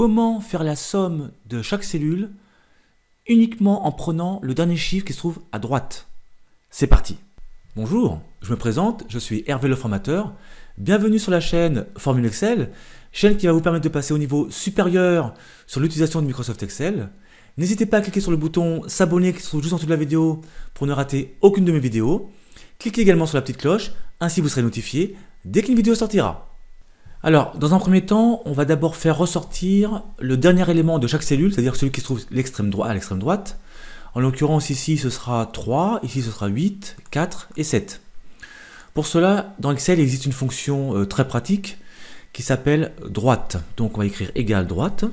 comment faire la somme de chaque cellule uniquement en prenant le dernier chiffre qui se trouve à droite. C'est parti. Bonjour, je me présente, je suis Hervé le formateur. Bienvenue sur la chaîne Formule Excel, chaîne qui va vous permettre de passer au niveau supérieur sur l'utilisation de Microsoft Excel. N'hésitez pas à cliquer sur le bouton s'abonner qui se trouve juste en dessous de la vidéo pour ne rater aucune de mes vidéos. Cliquez également sur la petite cloche, ainsi vous serez notifié dès qu'une vidéo sortira. Alors, dans un premier temps, on va d'abord faire ressortir le dernier élément de chaque cellule, c'est-à-dire celui qui se trouve à l'extrême droite. En l'occurrence, ici, ce sera 3, ici, ce sera 8, 4 et 7. Pour cela, dans Excel, il existe une fonction très pratique qui s'appelle droite. Donc, on va écrire égale droite.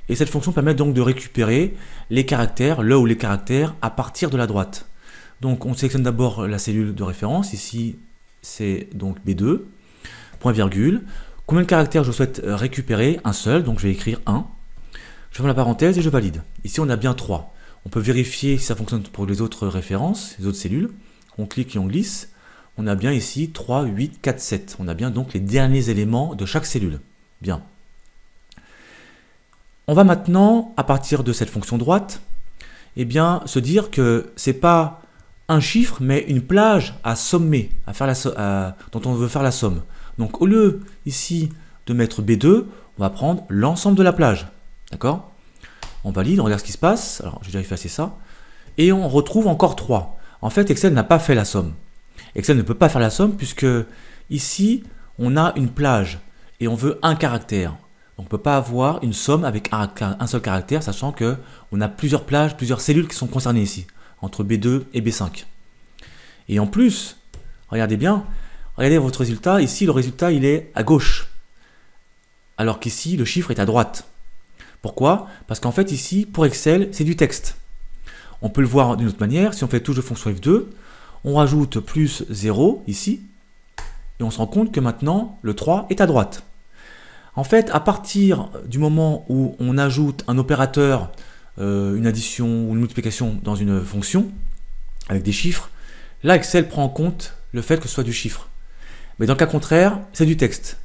Et cette fonction permet donc de récupérer les caractères, le ou les caractères, à partir de la droite. Donc, on sélectionne d'abord la cellule de référence, ici, c'est donc B2, point virgule. Combien de caractères je souhaite récupérer? Un seul, donc je vais écrire 1. Je ferme la parenthèse et je valide. Ici, on a bien 3. On peut vérifier si ça fonctionne pour les autres références, les autres cellules. On clique et on glisse. On a bien ici 3, 8, 4, 7. On a bien donc les derniers éléments de chaque cellule. Bien. On va maintenant, à partir de cette fonction droite, eh bien, se dire que ce n'est pas un chiffre, mais une plage à sommer, dont on veut faire la somme. Donc au lieu ici de mettre B2, on va prendre l'ensemble de la plage. D'accord? On valide, on regarde ce qui se passe. Alors j'ai déjà effacé ça. Et on retrouve encore 3. En fait, Excel n'a pas fait la somme. Excel ne peut pas faire la somme puisque ici, on a une plage et on veut un caractère. Donc on ne peut pas avoir une somme avec un seul caractère, sachant qu'on a plusieurs plages, plusieurs cellules qui sont concernées ici, entre B2 et B5. Et en plus, regardez bien, regardez votre résultat. Ici, le résultat, il est à gauche. Alors qu'ici, le chiffre est à droite. Pourquoi? Parce qu'en fait, ici, pour Excel, c'est du texte. On peut le voir d'une autre manière. Si on fait touche de fonction F2, on rajoute plus 0 ici. Et on se rend compte que maintenant, le 3 est à droite. En fait, à partir du moment où on ajoute un opérateur, une addition ou une multiplication dans une fonction, avec des chiffres, là, Excel prend en compte le fait que ce soit du chiffre. Mais dans le cas contraire, c'est du texte.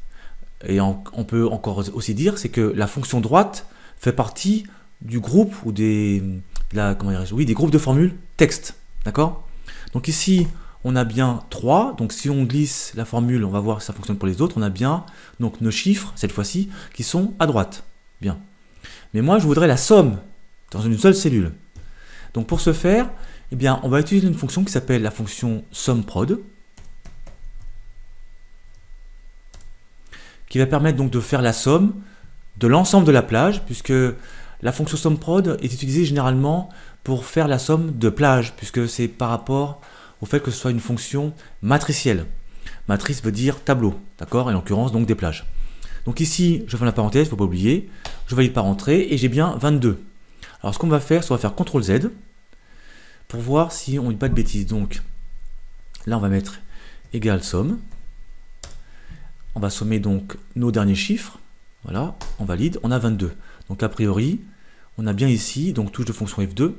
Et on peut encore aussi dire, c'est que la fonction droite fait partie du groupe ou des groupes de formules texte. D'accord? Donc ici, on a bien 3. Donc si on glisse la formule, on va voir si ça fonctionne pour les autres. On a bien donc nos chiffres, cette fois-ci, qui sont à droite. Bien. Mais moi, je voudrais la somme dans une seule cellule. Donc pour ce faire, eh bien, on va utiliser une fonction qui s'appelle la fonction SUMPROD, qui va permettre donc de faire la somme de l'ensemble de la plage, puisque la fonction SUMPROD est utilisée généralement pour faire la somme de plage, puisque c'est par rapport au fait que ce soit une fonction matricielle. Matrice veut dire tableau, d'accord? Et en l'occurrence donc des plages. Donc ici, je ferme la parenthèse, il ne faut pas oublier, je valide par entrée et j'ai bien 22. Alors ce qu'on va faire, c'est qu'on va faire CTRL Z pour voir si on ne dit pas de bêtises. Donc là, on va mettre égale somme. On va sommer donc nos derniers chiffres. Voilà, on valide, on a 22. Donc a priori, on a bien ici, donc touche de fonction F2.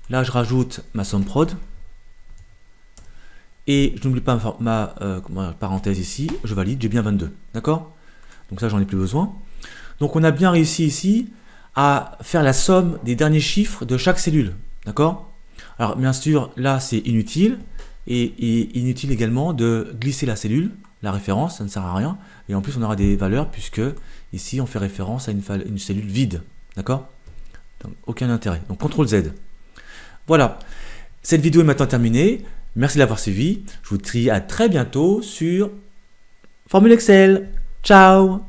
Là, je rajoute ma SUMPROD. Et je n'oublie pas ma parenthèse ici, je valide, j'ai bien 22. D'accord? Donc ça, j'en ai plus besoin. Donc on a bien réussi ici à faire la somme des derniers chiffres de chaque cellule. D'accord? Alors bien sûr, là c'est inutile. Et inutile également de glisser la cellule, la référence, ça ne sert à rien. Et en plus, on aura des valeurs puisque ici, on fait référence à une cellule vide. D'accord? Donc aucun intérêt. Donc CTRL Z. Voilà. Cette vidéo est maintenant terminée. Merci de l'avoir suivi. Je vous dis à très bientôt sur Formule Excel. Ciao!